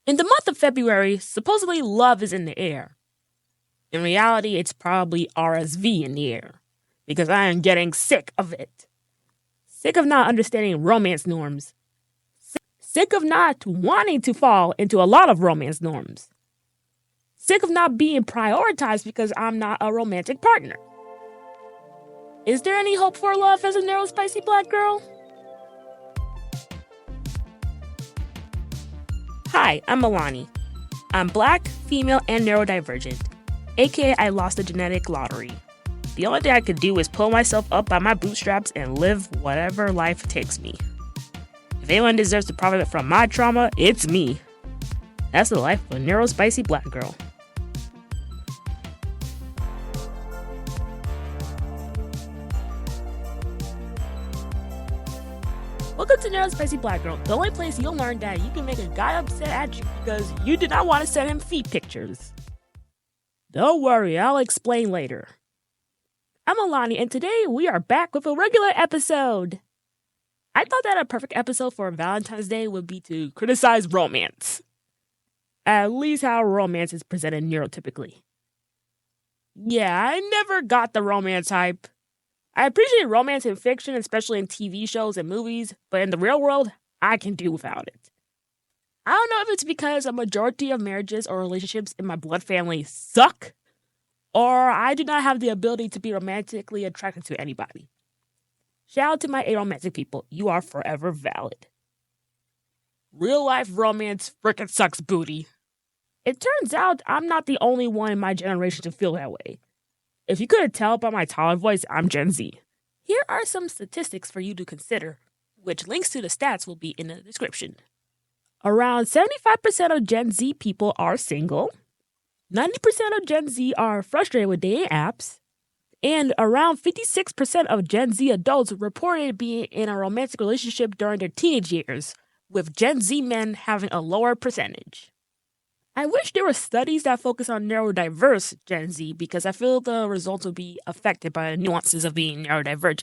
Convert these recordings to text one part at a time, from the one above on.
In the month of February, supposedly love is in the air. In reality, it's probably RSV in the air, because I am getting sick of it. Sick of not understanding romance norms. Sick of not wanting to fall into a lot of romance norms. Sick of not being prioritized because I'm not a romantic partner. Is there any hope for love as a Neurospicy black girl? Hi, I'm Milani. I'm black, female, and neurodivergent, aka I lost the genetic lottery. The only thing I could do is pull myself up by my bootstraps and live whatever life takes me. If anyone deserves to profit from my trauma, it's me. That's the life of a Neurospicy black girl. Welcome to Neurospicy Black Girl, the only place you'll learn that you can make a guy upset at you because you did not want to send him feet pictures. Don't worry, I'll explain later. I'm Alani, and today we are back with a regular episode. I thought that a perfect episode for Valentine's Day would be to criticize romance. At least how romance is presented neurotypically. Yeah, I never got the romance hype. I appreciate romance in fiction, especially in TV shows and movies, but in the real world, I can do without it. I don't know if it's because a majority of marriages or relationships in my blood family suck, or I do not have the ability to be romantically attracted to anybody. Shout out to my aromantic people. You are forever valid. Real life romance frickin' sucks booty. It turns out I'm not the only one in my generation to feel that way. If you couldn't tell by my taller voice, I'm Gen Z. Here are some statistics for you to consider, which links to the stats will be in the description. Around 75% of Gen Z people are single, 90% of Gen Z are frustrated with dating apps, and around 56% of Gen Z adults reported being in a romantic relationship during their teenage years, with Gen Z men having a lower percentage. I wish there were studies that focus on neurodiverse Gen Z because I feel the results would be affected by the nuances of being neurodivergent.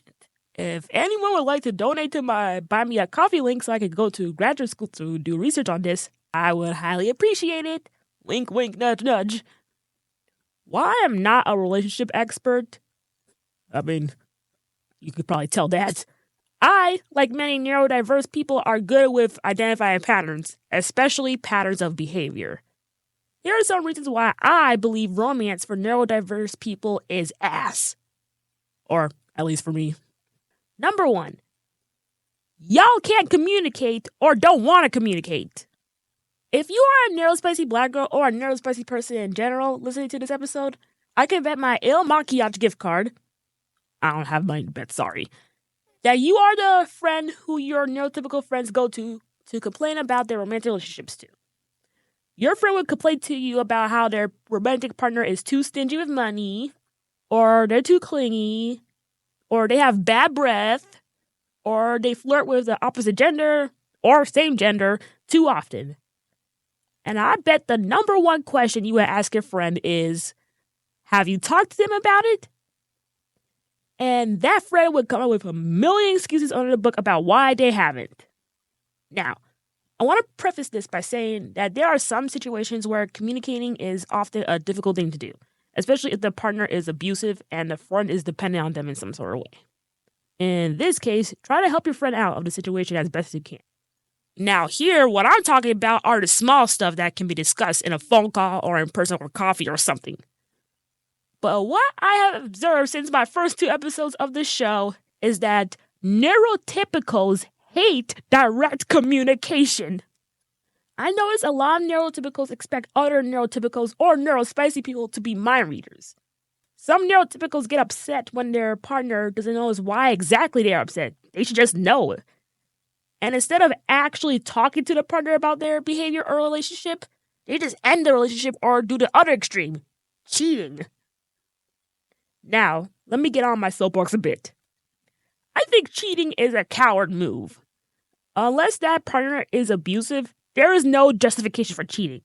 If anyone would like to donate to my Buy Me a Coffee link so I could go to graduate school to do research on this, I would highly appreciate it. Wink, wink, nudge, nudge. While I am not a relationship expert, I mean, you could probably tell that, I, like many neurodiverse people, are good with identifying patterns, especially patterns of behavior. Here are some reasons why I believe romance for neurodiverse people is ass. Or, at least for me. Number 1. Y'all can't communicate or don't want to communicate. If you are a Neurospicy black girl or a Neurospicy person in general listening to this episode, I can bet my Il Maquillage gift card, I don't have money to bet, sorry, that you are the friend who your neurotypical friends go to complain about their romantic relationships to. Your friend would complain to you about how their romantic partner is too stingy with money, or they're too clingy, or they have bad breath, or they flirt with the opposite gender or same gender too often. And I bet the number one question you would ask your friend is, have you talked to them about it? And that friend would come up with a million excuses under the book about why they haven't. Now, I want to preface this by saying that there are some situations where communicating is often a difficult thing to do, especially if the partner is abusive and the friend is dependent on them in some sort of way. In this case, try to help your friend out of the situation as best you can. Now here, what I'm talking about are the small stuff that can be discussed in a phone call or in person or coffee or something. But what I have observed since my first 2 episodes of this show is that neurotypicals hate direct communication. I notice a lot of neurotypicals expect other neurotypicals or neurospicy people to be mind readers. Some neurotypicals get upset when their partner doesn't know why exactly they're upset. They should just know. And instead of actually talking to the partner about their behavior or relationship, they just end the relationship or do the other extreme, cheating. Now, let me get on my soapbox a bit. I think cheating is a coward move. Unless that partner is abusive, there is no justification for cheating.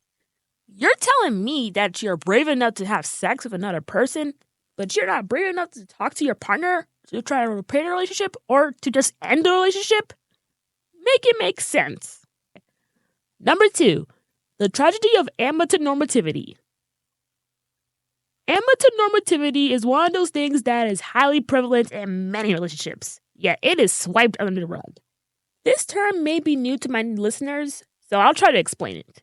You're telling me that you're brave enough to have sex with another person, but you're not brave enough to talk to your partner to try to repair the relationship or to just end the relationship? Make it make sense. Number 2, The tragedy of amatonormativity. Amatonormativity is one of those things that is highly prevalent in many relationships, yet it is swiped under the rug. This term may be new to my listeners, so I'll try to explain it.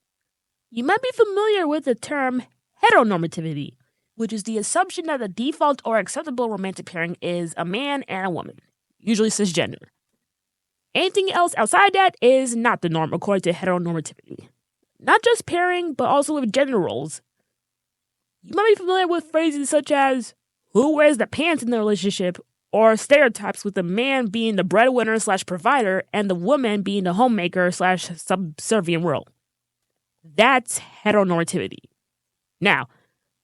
You might be familiar with the term heteronormativity, which is the assumption that the default or acceptable romantic pairing is a man and a woman, usually cisgender. Anything else outside that is not the norm according to heteronormativity. Not just pairing, but also with gender roles. You might be familiar with phrases such as, who wears the pants in the relationship, or stereotypes with the man being the breadwinner / provider and the woman being the homemaker / subservient role. That's heteronormativity. Now,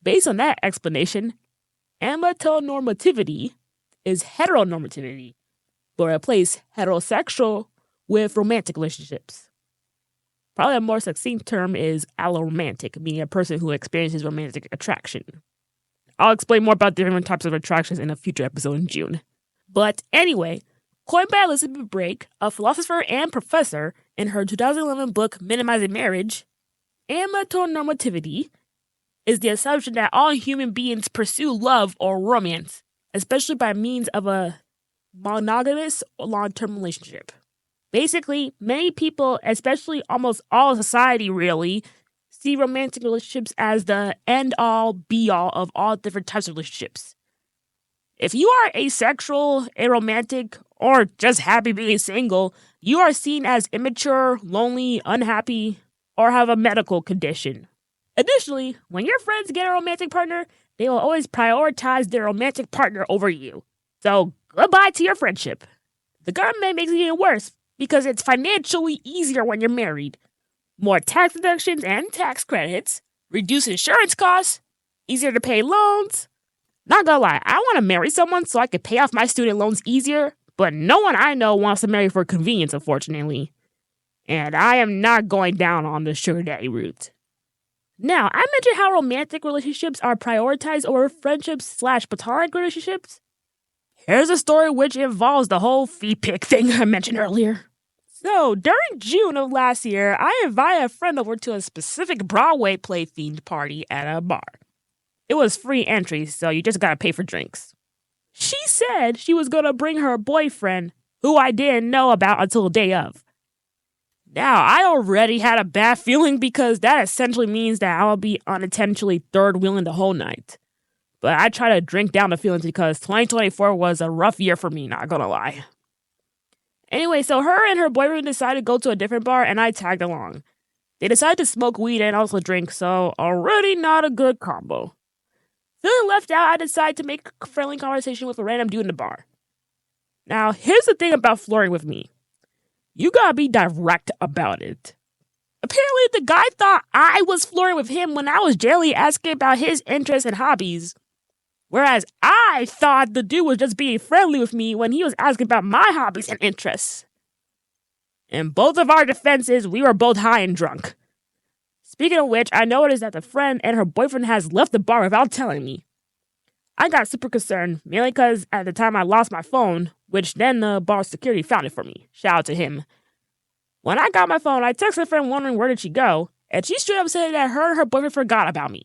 based on that explanation, amatonormativity is heteronormativity, but replace heterosexual with romantic relationships. Probably a more succinct term is alloromantic, meaning a person who experiences romantic attraction. I'll explain more about different types of attractions in a future episode in June. But anyway, coined by Elizabeth Brake, a philosopher and professor, in her 2011 book Minimizing Marriage, amatonormativity is the assumption that all human beings pursue love or romance, especially by means of a monogamous or long-term relationship. Basically, many people, especially almost all of society really, see romantic relationships as the end-all, be-all of all different types of relationships. If you are asexual, aromantic, or just happy being single, you are seen as immature, lonely, unhappy, or have a medical condition. Additionally, when your friends get a romantic partner, they will always prioritize their romantic partner over you. So, goodbye to your friendship. The government makes it even worse because it's financially easier when you're married. More tax deductions and tax credits, reduced insurance costs, easier to pay loans. Not gonna lie, I want to marry someone so I can pay off my student loans easier, but no one I know wants to marry for convenience, unfortunately. And I am not going down on the sugar daddy route. Now, I mentioned how romantic relationships are prioritized over friendships / platonic relationships. Here's a story which involves the whole feet pic thing I mentioned earlier. So, during June of last year, I invited a friend over to a specific Broadway play themed party at a bar. It was free entry, so you just gotta pay for drinks. She said she was gonna bring her boyfriend, who I didn't know about until the day of. Now, I already had a bad feeling because that essentially means that I'll be unintentionally third wheeling the whole night. But I try to drink down the feelings because 2024 was a rough year for me, not gonna lie. Anyway, so her and her boyfriend decided to go to a different bar and I tagged along. They decided to smoke weed and also drink, so already not a good combo. Feeling left out, I decided to make a friendly conversation with a random dude in the bar. Now, here's the thing about flirting with me. You gotta be direct about it. Apparently, the guy thought I was flirting with him when I was generally asking about his interests and hobbies. Whereas I thought the dude was just being friendly with me when he was asking about my hobbies and interests. In both of our defenses, we were both high and drunk. Speaking of which, I noticed that the friend and her boyfriend has left the bar without telling me. I got super concerned, mainly because at the time I lost my phone, which then the bar security found it for me. Shout out to him. When I got my phone, I texted a friend wondering where did she go, and she straight up said that her and her boyfriend forgot about me.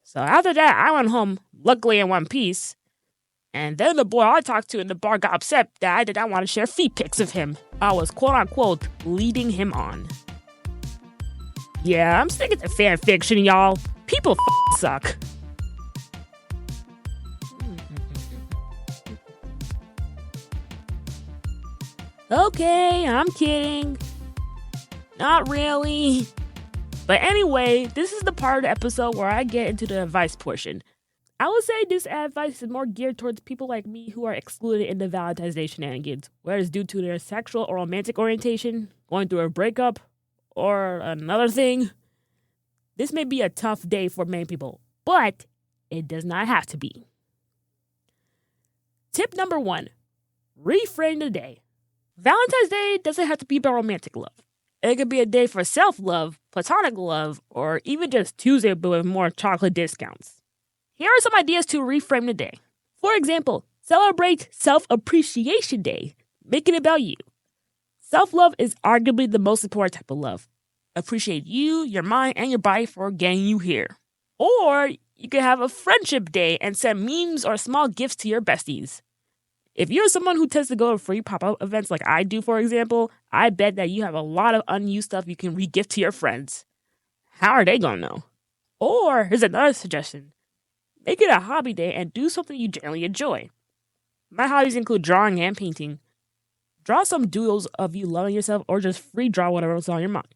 So after that, I went home, luckily in one piece, and then the boy I talked to in the bar got upset that I did not want to share feet pics of him. I was quote-unquote leading him on. Yeah, I'm sticking to fan fiction, y'all. People suck. Okay, I'm kidding. Not really. But anyway, this is the part of the episode where I get into the advice portion. I would say this advice is more geared towards people like me who are excluded in the Valentine's Day shenanigans, whether it's due to their sexual or romantic orientation, going through a breakup, or another thing. This may be a tough day for many people, but it does not have to be. Tip number 1, reframe the day. Valentine's Day doesn't have to be about romantic love. It could be a day for self-love, platonic love, or even just Tuesday but with more chocolate discounts. Here are some ideas to reframe the day. For example, celebrate Self-Appreciation Day. Make it about you. Self-love is arguably the most important type of love. appreciate you, your mind, and your body for getting you here. Or you could have a friendship day and send memes or small gifts to your besties. If you're someone who tends to go to free pop-up events like I do, for example, I bet that you have a lot of unused stuff you can re-gift to your friends. How are they gonna know? Or here's another suggestion. Make it a hobby day and do something you generally enjoy. My hobbies include drawing and painting. Draw some doodles of you loving yourself or just free draw whatever's on your mind.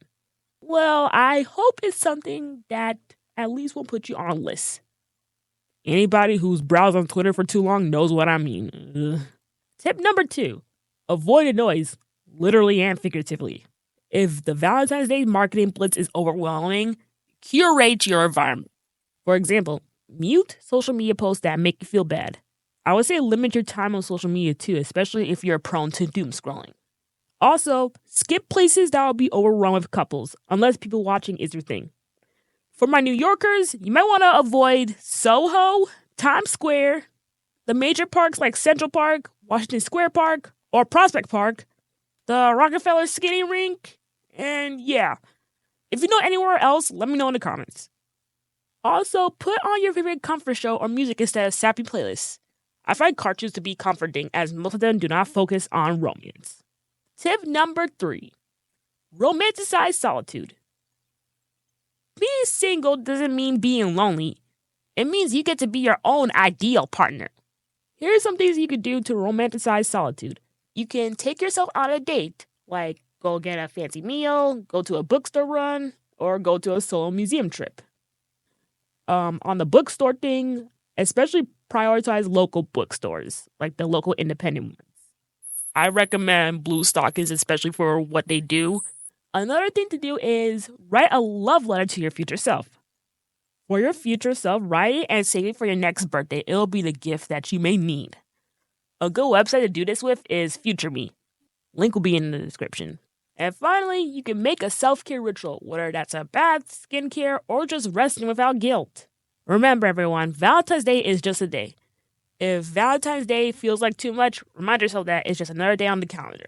Well, I hope it's something that at least will put you on lists. Anybody who's browsed on Twitter for too long knows what I mean. Ugh. Tip number 2. Avoid the noise, literally and figuratively. If the Valentine's Day marketing blitz is overwhelming, curate your environment. For example, mute social media posts that make you feel bad. I would say limit your time on social media too, especially if you're prone to doom scrolling. Also, skip places that will be overrun with couples, unless people watching is your thing. For my New Yorkers, you might want to avoid Soho, Times Square, the major parks like Central Park, Washington Square Park, or Prospect Park, the Rockefeller skating rink, and yeah. If you know anywhere else, let me know in the comments. Also, put on your favorite comfort show or music instead of sappy playlists. I find cartoons to be comforting as most of them do not focus on romance. Tip number 3. Romanticize solitude. Being single doesn't mean being lonely. It means you get to be your own ideal partner. Here are some things you could do to romanticize solitude. You can take yourself on a date, like go get a fancy meal, go to a bookstore run, or go to a solo museum trip. On the bookstore thing, especially prioritize local bookstores, like the local independent ones. I recommend Blue Stockings, especially for what they do. Another thing to do is write a love letter to your future self. For your future self, write it and save it for your next birthday. It'll be the gift that you may need. A good website to do this with is Future Me. Link will be in the description. And finally, you can make a self-care ritual, whether that's a bath, skincare, or just resting without guilt. Remember, everyone, Valentine's Day is just a day. If Valentine's Day feels like too much, remind yourself that it's just another day on the calendar.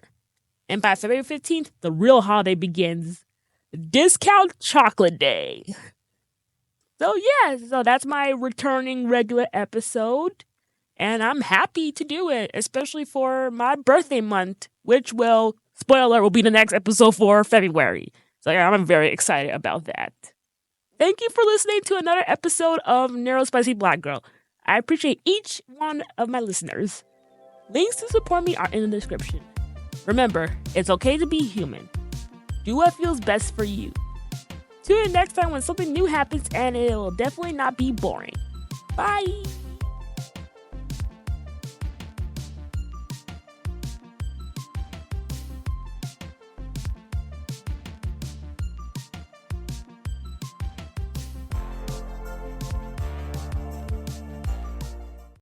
And by February 15th, the real holiday begins. Discount Chocolate Day. So that's my returning regular episode. And I'm happy to do it, especially for my birthday month, which will, spoiler alert, will be the next episode for February. So yeah, I'm very excited about that. Thank you for listening to another episode of Neurospicy Black Girl. I appreciate each one of my listeners. Links to support me are in the description. Remember, it's okay to be human. Do what feels best for you. Tune in next time when something new happens and it'll definitely not be boring. Bye!